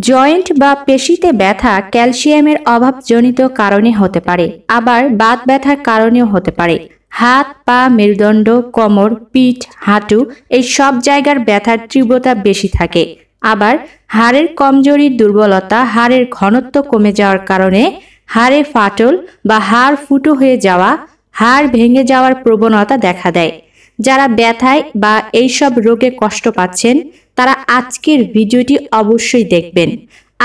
Joint বা পেশিতে ব্যথা ক্যালসিয়ামের অভাবজনিত কারণে হতে পারে, আবার বাত ব্যথার কারণেও হতে পারে। হাত, পা, মেরুদণ্ড, কোমর, পিঠ, হাঁটু এই সব জায়গার ব্যথার তীব্রতা বেশি থাকে। আবার হাড়ের কমজোরি, দুর্বলতা, হাড়ের ঘনত্ব কমে যাওয়ার কারণে হাড়ে ফাটল বা হাড় ফুটো হয়ে যাওয়া, হাড় ভেঙে যাওয়ার প্রবণতা দেখা দেয়। যারা ব্যথায় বা এইসব রোগে কষ্ট পাচ্ছেন তারা আজকের ভিডিওটি অবশ্যই দেখবেন।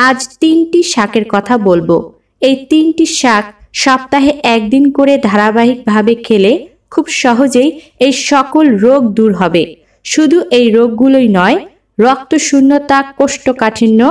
আজ 3টি শাকের কথা বলবো। এই 3টি শাক সপ্তাহে একদিন করে ধারাবাহিকভাবে খেলে খুব সহজেই এই সকল রোগ দূর হবে। শুধু এই রোগগুলোই নয়, রক্তশূন্যতা, কোষ্ঠকাঠিন্য,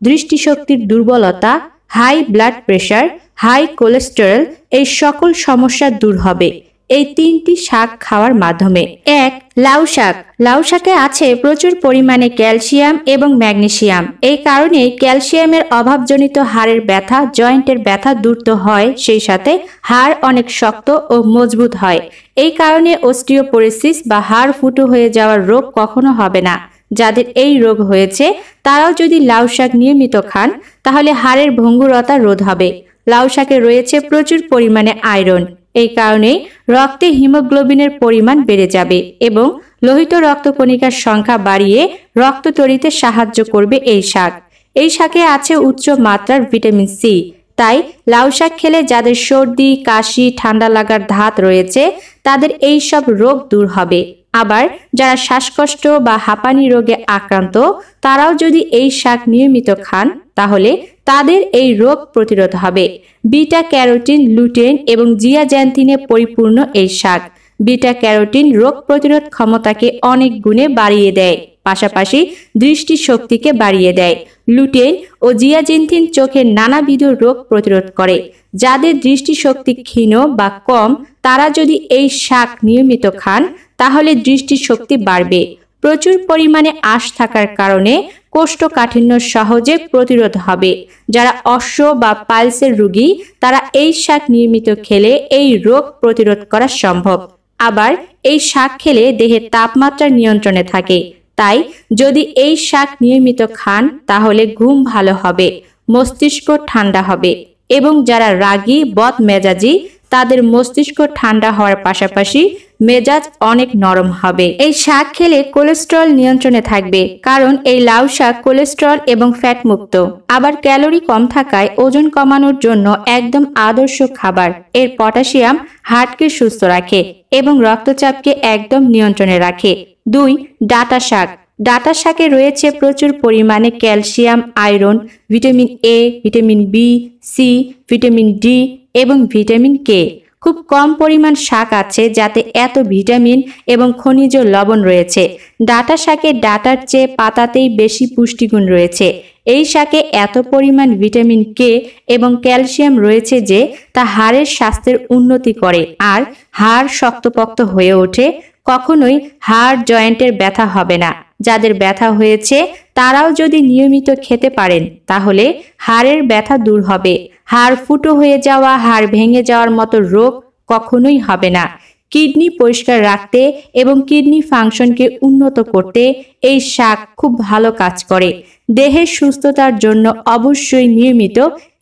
দৃষ্টিশক্তির দুর্বলতা, high blood pressure, high cholesterol এই সকল সমস্যা দূর হবে এই 3টি শাক খাওয়ার মাধ্যমে। 1. লাউ শাক। লাউ শাকে আছে প্রচুর পরিমাণে ক্যালসিয়াম এবং ম্যাগনেসিয়াম। এই কারণে ক্যালসিয়ামের অভাবজনিত হাড়ের ব্যথা, জয়েন্টের ব্যথা দূর তো হয়, সেই সাথে হাড় অনেক শক্ত ও মজবুত হয়। এই কারণে অস্টিওপোরোসিস বা হাড় ফুটো হয়ে যাওয়ার রোগ কখনো হবে না। যাদের এই রোগ হয়েছে তারাও যদি লাউ শাক নিয়মিত খান তাহলে হাড়ের ভঙ্গুরতা রোধ হবে। লাউ শাকে রয়েছে প্রচুর পরিমাণে আয়রন। এই কারণে রক্তে হিমোগ্লোবিনের পরিমাণ বেড়ে যাবে এবং লোহিত রক্তকণিকার সংখ্যা বাড়িয়ে রক্ত তড়িতে সাহায্য করবে এই শাক। এই শাকে আছে উচ্চ মাত্রার ভিটামিন সি। তাই লাউ শাক খেলে যাদের সর্দি, কাশি, ঠান্ডা লাগার ধাত রয়েছে তাদের এই সব রোগ দূর হবে। আবার যারা শ্বাসকষ্ট বা হাঁপানি রোগে আক্রান্ত তারাও যদি এই শাক নিয়মিত খান তাহলে তাদের এই রোগ প্রতিরোধ হবে। বিটা ক্যারোটিন, লুটেন এবং জিয়াজ্যান্থিনে পরিপূর্ণ এই শাক। বিটা ক্যারোটিন রোগ প্রতিরোধ ক্ষমতাকে অনেক গুণে বাড়িয়ে দেয়, পাশাপাশি দৃষ্টিশক্তিকে বাড়িয়ে দেয়। লুটেন ও জিয়াজ্যান্থিন চোখের নানাবিধ রোগ প্রতিরোধ করে। যাদের দৃষ্টিশক্তি ক্ষীণ বা কম তারা যদি এই শাক নিয়মিত খান তাহলে দৃষ্টিশক্তি বাড়বে। প্রচুর পরিমাণে আঁশ থাকার কারণে কোষ্ঠকাঠিন্য সহজে প্রতিরোধ হবে। যারা অশ্ব বা পাইলসের রোগী তারা এই শাক নিয়মিত খেলে এই রোগ প্রতিরোধ করা সম্ভব। আবার এই শাক খেলে দেহের তাপমাত্রা নিয়ন্ত্রণে থাকে। তাই যদি এই শাক নিয়মিত খান তাহলে ঘুম ভালো হবে, মস্তিষ্ক ঠান্ডা হবে এবং যারা রাগী, বদমেজাজি তাদের মস্তিষ্ক ঠান্ডা হওয়ার পাশাপাশি মেজাজ অনেক নরম হবে। এই শাক খেলে কোলেস্টেরল নিয়ন্ত্রণে থাকবে, কারণ এই লাউ শাক কোলেস্টেরল এবং ফ্যাট মুক্ত। আবার ক্যালোরি কম থাকায় ওজন কমানোর জন্য একদম আদর্শ খাবার। এর পটাশিয়াম হার্টকে সুস্থ রাখে এবং রক্তচাপকে একদম নিয়ন্ত্রণে রাখে। 2. ডাঁটা শাক। ডাঁটা শাকে রয়েছে প্রচুর পরিমাণে calcium, iron, vitamin A, vitamin B, C, vitamin D এবং ভিটামিন কে। খুব কম পরিমাণ শাক আছে যাতে এত ভিটামিন এবং খনিজ লবণ রয়েছে। ডাঁটা শাকে ডাঁটার চেয়ে পাতাতেই বেশি পুষ্টিগুণ রয়েছে। এই শাকে এত পরিমাণ ভিটামিন কে এবং ক্যালসিয়াম রয়েছে যে তা হাড়ের স্বাস্থ্যের উন্নতি করে আর হাড় শক্তপোক্ত হয়ে ওঠে। কখনোই হাড়, জয়েন্টের ব্যথা হবে না। যাদের ব্যথা হয়েছে তারাও যদি নিয়মিত খেতে পারেন তাহলে হাড়ের ব্যথা দূর হবে। হাড় ফুটো হয়ে যাওয়া, হাড় ভেঙে যাওয়ার মতো রোগ কখনোই হবে না। কিডনি পরিষ্কার রাখতে এবং কিডনি ফাংশনকে উন্নত করতে এই শাক খুব ভালো কাজ করে। দেহের সুস্থতার জন্য অবশ্যই নিয়মিত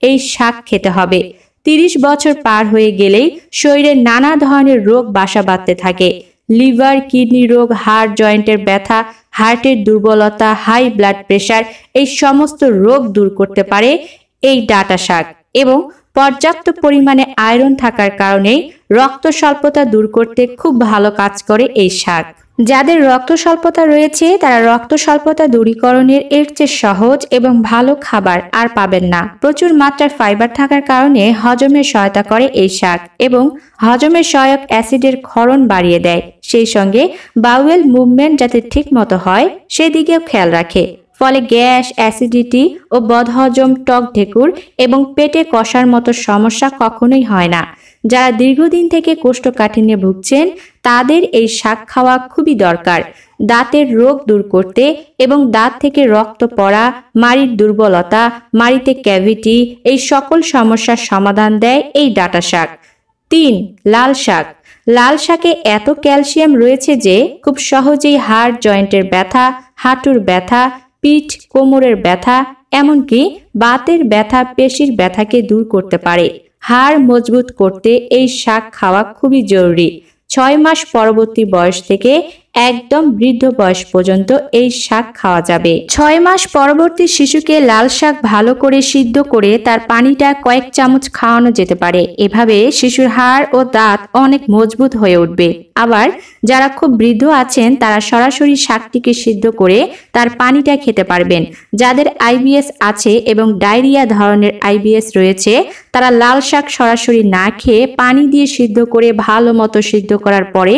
এই শাক খেতে হবে। 30 বছর পার হয়ে গেলেই শরীরে নানা ধরনের রোগ বাসা বাঁধতে থাকে। লিভার, কিডনি রোগ, হাড়, জয়েন্টের ব্যথা, হার্টের দুর্বলতা, হাই ব্লাড প্রেশার এই সমস্ত রোগ দূর করতে পারে এই ডাঁটা শাক। এবং পর্যাপ্ত পরিমাণে আয়রন থাকার কারণে রক্ত স্বল্পতা দূর করতে খুব ভালো কাজ করে এই শাক। যাদের রক্ত স্বল্পতা রয়েছে তারা রক্ত স্বল্পতা দূরীকরণের এর চেয়ে সহজ এবং ভালো খাবার আর পাবেন না। প্রচুর মাত্রার ফাইবার থাকার কারণে হজমের সহায়তা করে এই শাক এবং হজমের সহায়ক অ্যাসিডের ক্ষরণ বাড়িয়ে দেয়। সেই সঙ্গে বাউয়েল মুভমেন্ট যাতে ঠিক মতো হয় সেদিকেও খেয়াল রাখে। ফলে গ্যাস, অ্যাসিডিটি ও বদহজম, টক ঢেকুর এবং পেটে কষার মতো সমস্যা কখনোই হয় না। যারা দীর্ঘদিন থেকে কোষ্ঠকাঠিন্যে ভুগছেন তাদের এই শাক খাওয়া খুবই দরকার। দাঁতের রোগ দূর করতে এবং দাঁত থেকে রক্ত পড়া, মাড়ির দুর্বলতা, মাড়িতে ক্যাভিটি এই সকল সমস্যার সমাধান দেয় এই ডাঁটা শাক। 3. লাল শাক। লাল শাকে এত ক্যালসিয়াম রয়েছে যে খুব সহজেই হাড়, জয়েন্টের ব্যথা, হাঁটুর ব্যথা, পিঠ কোমরের ব্যথা, এমনকি বাতের ব্যথা, পেশির ব্যথাকে দূর করতে পারে। হাড় মজবুত করতে এই শাক খাওয়া খুবই জরুরি। 6 মাস পরবর্তী বয়স থেকে একদম বৃদ্ধ বয়স পর্যন্ত এই শাক খাওয়া যাবে। 6 মাস পরবর্তী শিশুকে লাল শাক ভালো করে সিদ্ধ করে তার পানিটা কয়েক চামচ খাওয়ানো যেতে পারে। এভাবে শিশুর হাড় ও দাঁত অনেক মজবুত হয়ে উঠবে। আবার যারা খুব বৃদ্ধ আছেন তারা সরাসরি শাকটিকে সিদ্ধ করে তার পানিটা খেতে পারবেন। যাদের আইবিএস আছে এবং ডায়রিয়া ধরনের আইবিএস রয়েছে তারা লাল শাক সরাসরি না খেয়ে পানি দিয়ে সিদ্ধ করে ভালো মতো সিদ্ধ করার পরে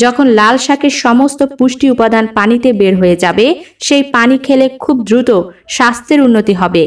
যখন লাল শাকের সমস্ত পুষ্টি উপাদান পানিতে বের হয়ে যাবে সেই পানি খেলে খুব দ্রুত স্বাস্থ্যের উন্নতি হবে।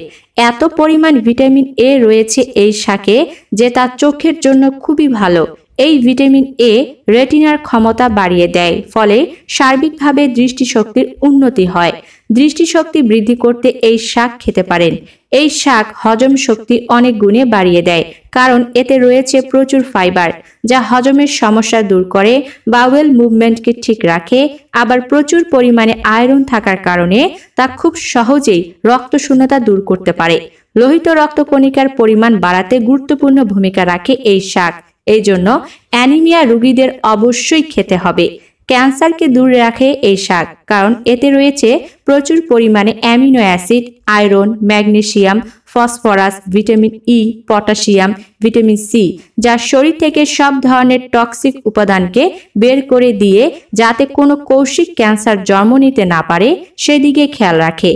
এত পরিমাণ ভিটামিন এ রয়েছে এই শাকে যে তা চোখের জন্য খুবই ভালো। এই ভিটামিন এ রেটিনার ক্ষমতা বাড়িয়ে দেয়, ফলে সার্বিকভাবে দৃষ্টিশক্তির উন্নতি হয়। দৃষ্টিশক্তি বৃদ্ধি করতে এই শাক খেতে পারেন। এই শাক হজম শক্তি অনেক গুণে বাড়িয়ে দেয়, কারণ এতে রয়েছে প্রচুর ফাইবার যা হজমের সমস্যা দূর করে, বাওয়েল মুভমেন্টকে ঠিক রাখে। আবার প্রচুর পরিমাণে আয়রন থাকার কারণে তা খুব সহজেই রক্তশূন্যতা দূর করতে পারে। লোহিত রক্তকণিকার পরিমাণ বাড়াতে গুরুত্বপূর্ণ ভূমিকা রাখে এই শাক। এই জন্য অ্যানিমিয়া রোগীদের অবশ্যই খেতে হবে। ক্যান্সারকে দূর রাখে এই শাক, কারণ এতে রয়েছে প্রচুর পরিমাণে amino acid, iron, magnesium, phosphorus, vitamin E, potassium, vitamin C, যা শরীর থেকে সব ধরনের টক্সিক উপাদানকে বের করে দিয়ে যাতে কোনো কৌশিক ক্যান্সার জন্ম নিতে না পারে সেদিকে খেয়াল রাখে।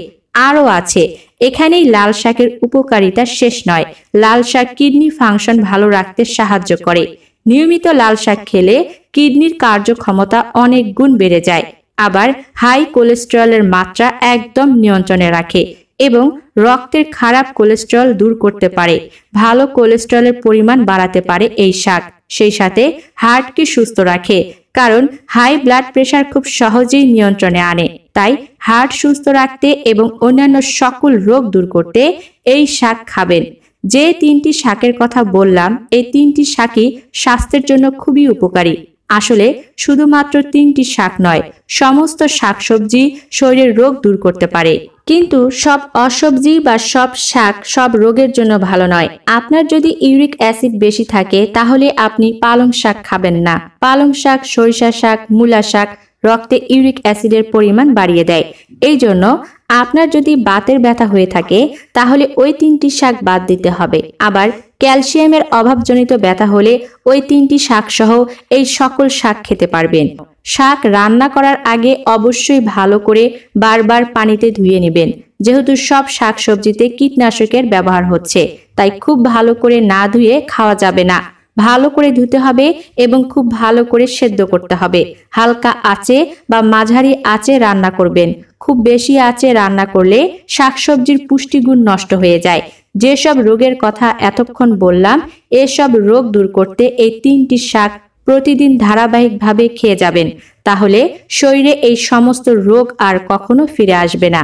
আরও আছে, এখানেই লাল শাকের উপকারিতা শেষ নয়। লাল শাক কিডনি ফাংশন ভালো রাখতে সাহায্য করে। নিয়মিত লাল শাক খেলে কিডনির কার্যক্ষমতা অনেক গুণ বেড়ে যায়। আবার হাই কোলেস্টেরলের মাত্রা একদম নিয়ন্ত্রণে রাখে এবং রক্তের খারাপ কোলেস্টেরল দূর করতে পারে। ভালো কোলেস্টেরলের পরিমাণ বাড়াতে পারে এই শাক। সেই সাথে হার্টকে সুস্থ রাখে, কারণ হাই ব্লাড প্রেশার খুব সহজেই নিয়ন্ত্রণে আনে। তাই হার্ট সুস্থ রাখতে এবং অন্যান্য সকল রোগ দূর করতে এই শাক খাবেন। যে 3টি শাকের কথা বললাম এই 3টি শাকই স্বাস্থ্যের জন্য খুবই উপকারী। আসলে শুধুমাত্র 3টি শাক নয়, সমস্ত শাকসবজি শরীরের রোগ দূর করতে পারে। কিন্তু সব অসবজি বা সব শাক সব রোগের জন্য ভালো নয়। আপনার যদি ইউরিক অ্যাসিড বেশি থাকে তাহলে আপনি পালং শাক খাবেন না। পালং শাক, সরিষা শাক, মূলা শাক রক্তে ইউরিক অ্যাসিডের পরিমাণ বাড়িয়ে দেয়। এই জন্য আপনার যদি বাতের ব্যথা হয়ে থাকে তাহলে ওই 3টি শাক বাদ দিতে হবে। আবার ক্যালসিয়ামের অভাবজনিত ব্যথা হলে ওই 3টি শাক সহ এই সকল শাক খেতে পারবেন। শাক রান্না করার আগে অবশ্যই ভালো করে বারবার পানিতে ধুয়ে নেবেন। যেহেতু সব শাকসবজিতে কীটনাশকের ব্যবহার হচ্ছে, তাই খুব ভালো করে না ধুয়ে খাওয়া যাবে না। ভালো করে ধুতে হবে এবং খুব ভালো করে সেদ্ধ করতে হবে। হালকা আঁচে বা মাঝারি আঁচে রান্না করবেন। খুব বেশি আঁচে রান্না করলে শাকসবজির পুষ্টিগুণ নষ্ট হয়ে যায়। যেসব রোগের কথা এতক্ষণ বললাম এসব রোগ দূর করতে এই 3টি শাক প্রতিদিন ধারাবাহিকভাবে খেয়ে যাবেন। তাহলে শরীরে এই সমস্ত রোগ আর কখনো ফিরে আসবে না।